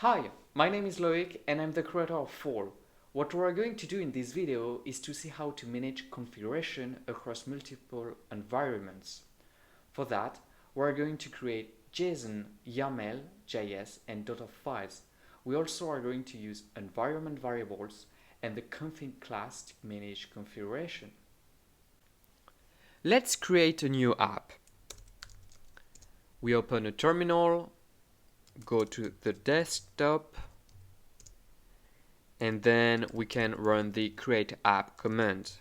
Hi, my name is Loic and I'm the creator of Foal. What we're going to do in this video is to see how to manage configuration across multiple environments. For that, we're going to create JSON, YAML, JS, and .of files. We also are going to use environment variables and the config class to manage configuration. Let's create a new app. We open a terminal, go to the desktop, and then we can run the create app command.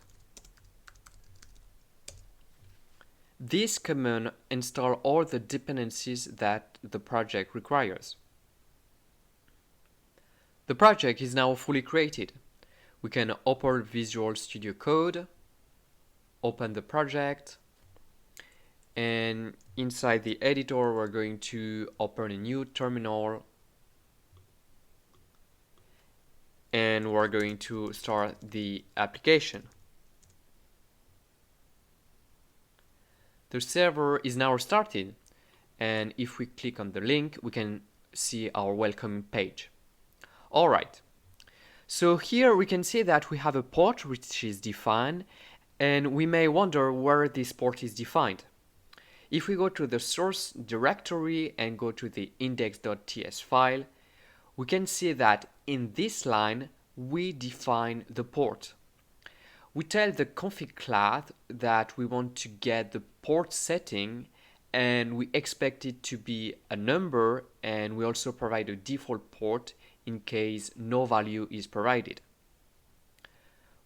This command installs all the dependencies that the project requires. The project is now fully created. We can open Visual Studio Code, open the project, and inside the editor we're going to open a new terminal and we're going to start the application. The server is now started, and if we click on the link we can see our welcome page. Alright, so here we can see that we have a port which is defined, and we may wonder where this port is defined. If we go to the source directory and go to the index.ts file, we can see that in this line we define the port. We tell the config class that we want to get the port setting and we expect it to be a number, and we also provide a default port in case no value is provided.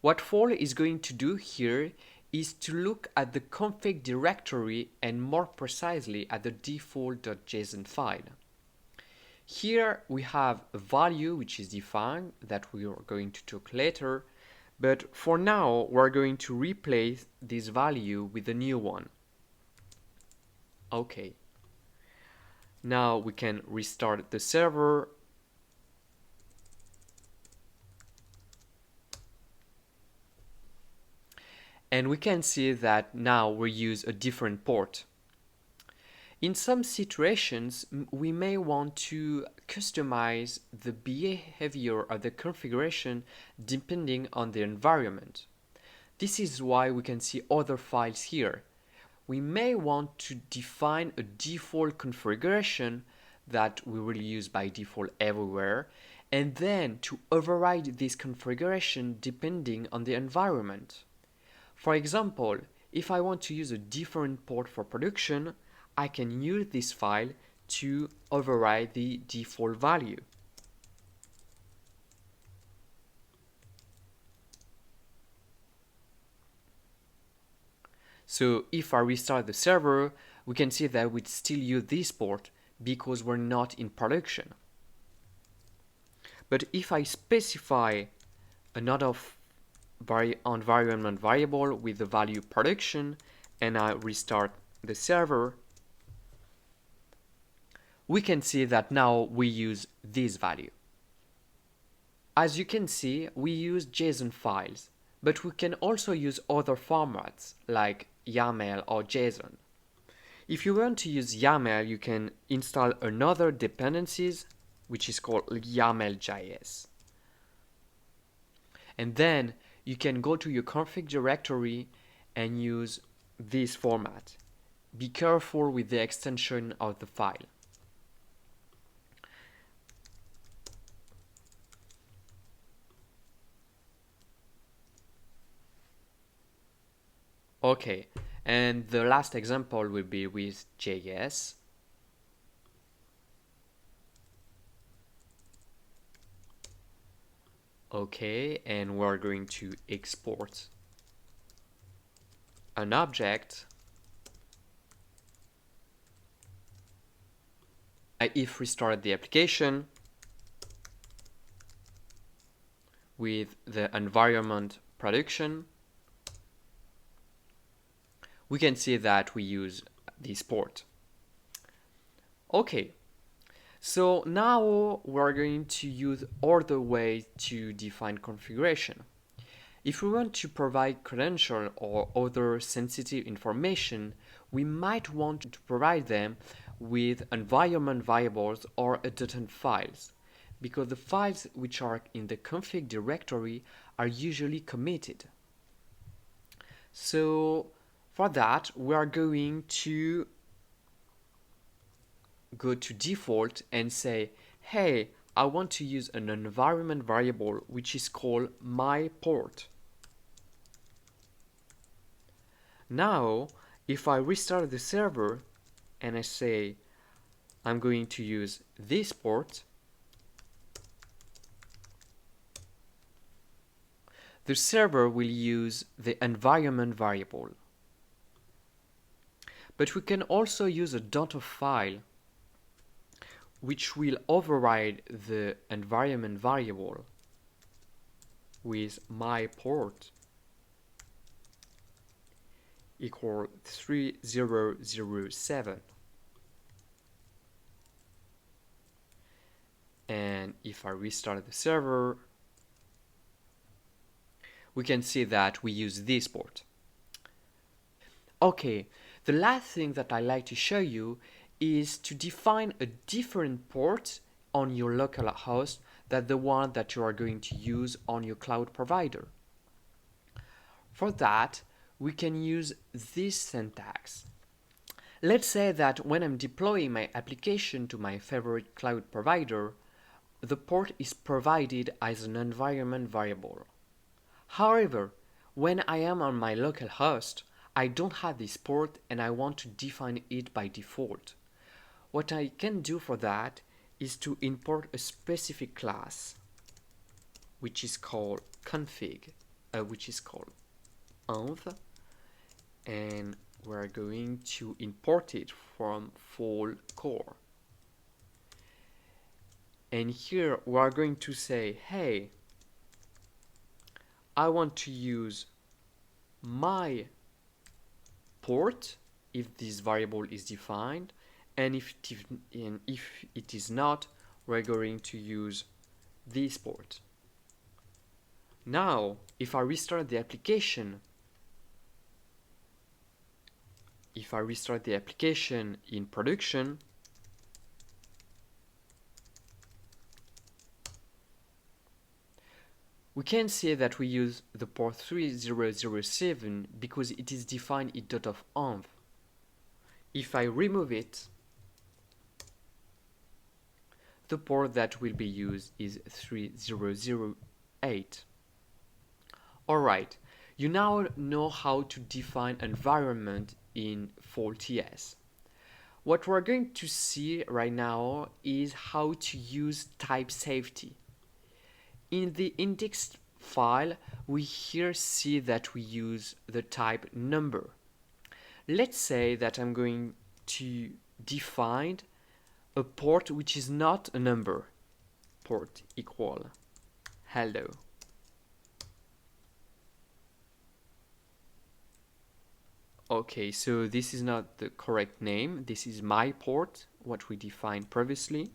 What Foal is going to do here is to look at the config directory and more precisely at the default.json file. Here we have a value which is defined that we are going to talk later, but for now we're going to replace this value with a new one. Okay. Now we can restart the server. And we can see that now we use a different port. In some situations, we may want to customize the behavior of the configuration depending on the environment. This is why we can see other files here. We may want to define a default configuration that we will use by default everywhere, and then to override this configuration depending on the environment. For example, if I want to use a different port for production, I can use this file to override the default value. So if I restart the server, we can see that we still use this port because we're not in production. But if I specify another environment variable with the value production and I restart the server, we can see that now we use this value. As you can see, we use JSON files, but we can also use other formats like YAML or JSON. If you want to use YAML, you can install another dependencies which is called YAML JS. And then you can go to your config directory and use this format. Be careful with the extension of the file. Okay, and the last example will be with JS. Okay, and we're going to export an object. If we start the application with the environment production, we can see that we use this port. Okay, so now we're going to use other ways to define configuration. If we want to provide credential or other sensitive information, we might want to provide them with environment variables or .env files. because the files which are in the config directory are usually committed. So for that, we are going to go to default and say, hey, I want to use an environment variable which is called my port. Now, if I restart the server and I say I'm going to use this port, the server will use the environment variable. But we can also use a .of file which will override the environment variable with my port equal 3007. And if I restart the server, we can see that we use this port. Okay, the last thing that I like to show you is to define a different port on your local host than the one that you are going to use on your cloud provider. For that, we can use this syntax. Let's say that when I'm deploying my application to my favorite cloud provider, the port is provided as an environment variable. However, when I am on my local host, I don't have this port and I want to define it by default. What I can do for that is to import a specific class which is called config, which is called env, and we're going to import it from FoalTS. And here we are going to say, hey, I want to use my port if this variable is defined, and if it is not, we're going to use this port. Now, if I restart the application, in production, we can see that we use the port 3007 because it is defined in .env. If I remove it, the port that will be used is 3008. Alright, you now know how to define environment in FoalTS. What we're going to see right now is how to use type safety. In the index file, we here see that we use the type number. Let's say that I'm going to define a port which is not a number. Port equal hello. Okay, so this is not the correct name. This is my port, what we defined previously.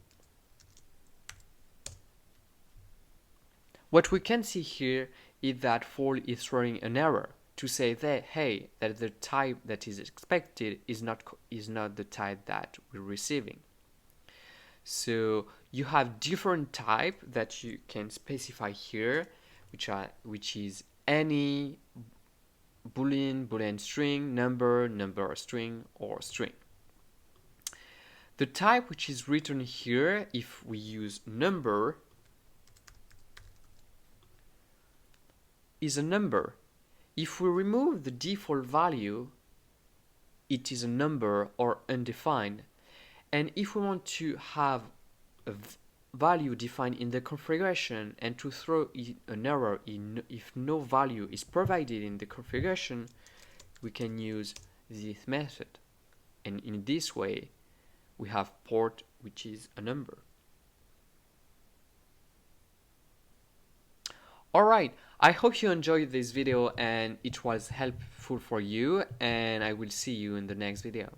What we can see here is that Foal is throwing an error to say that, hey, that the type that is expected is not the type that we're receiving. So you have different type that you can specify here, which is any boolean string, number string, or string. The type which is written here, if we use number, is a number. If we remove the default value, it is a number or undefined. And if we want to have a value defined in the configuration and to throw an error if no value is provided in the configuration, we can use this method. And in this way, we have port which is a number. Alright, I hope you enjoyed this video and it was helpful for you, and I will see you in the next video.